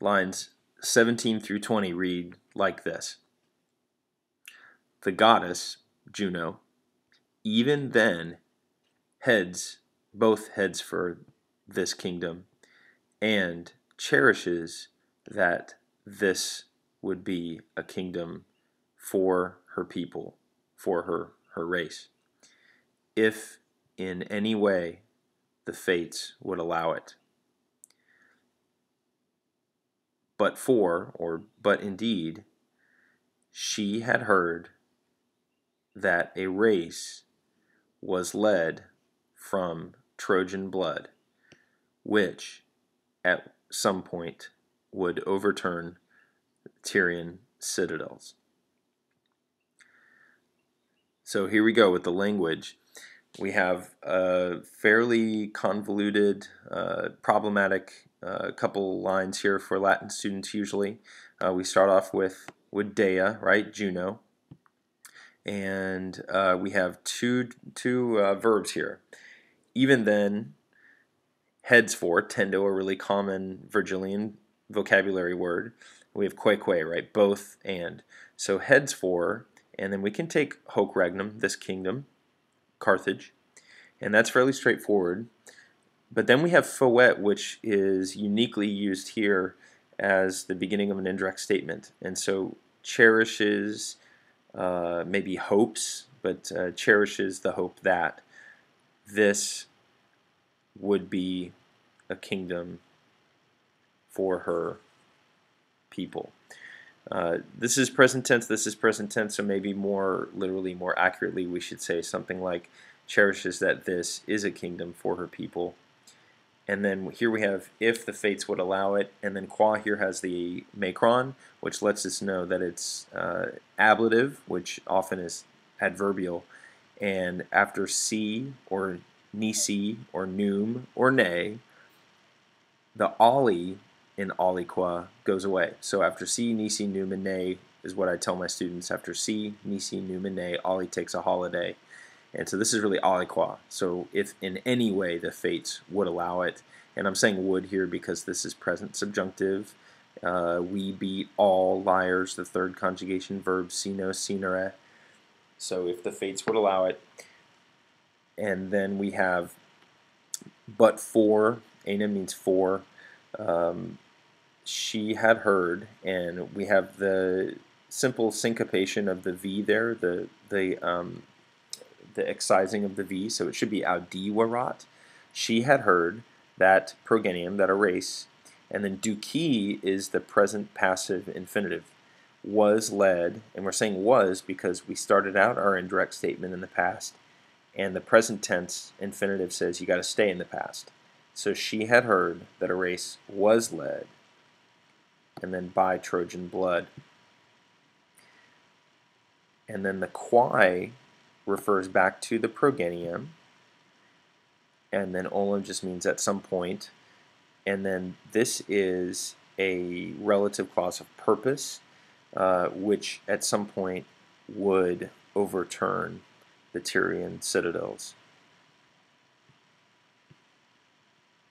lines 17 through 20 read like this. The goddess, Juno, even then both heads for this kingdom, and cherishes that this would be a kingdom for her people, for her race, if in any way the fates would allow it. But indeed, she had heard that a race was led from Trojan blood, which at some point would overturn Tyrian citadels. So here we go with the language. We have a fairly convoluted, problematic couple lines here for Latin students usually. We start off with Dea, right, Juno. And we have two verbs here. Even then, heads for, tendo, a really common Virgilian vocabulary word. We have que, right, both and. So heads for, and then we can take hoc regnum, this kingdom, Carthage, and that's fairly straightforward. But then we have foet, which is uniquely used here as the beginning of an indirect statement. And so cherishes, maybe hopes, but cherishes the hope that this would be a kingdom for her people. This is present tense, so maybe more literally, more accurately, we should say something like cherishes that this is a kingdom for her people. And then here we have if the fates would allow it, and then qua here has the macron, which lets us know that it's ablative, which often is adverbial, and after si or nisi or num or ne, the oli in aliqua goes away. So after si, nisi, num, and ne is what I tell my students. After si, nisi, num, and ne, oli takes a holiday. And so this is really aliqua. So if in any way the fates would allow it, and I'm saying would here because this is present subjunctive. We beat all liars, the third conjugation verb, sino, sinere. So if the fates would allow it. And then we have but for, Aeneid means for. She had heard, and we have the simple syncopation of the V there, the excising of the V, so it should be audiwarat. She had heard that progenium, that a race, and then duki is the present passive infinitive. Was led, and we're saying was because we started out our indirect statement in the past, and the present tense infinitive says you got to stay in the past. So she had heard that a race was led, and then by Trojan blood. And then the quae refers back to the progenium, and then olim just means at some point, and then this is a relative clause of purpose, which at some point would overturn the Tyrian citadels.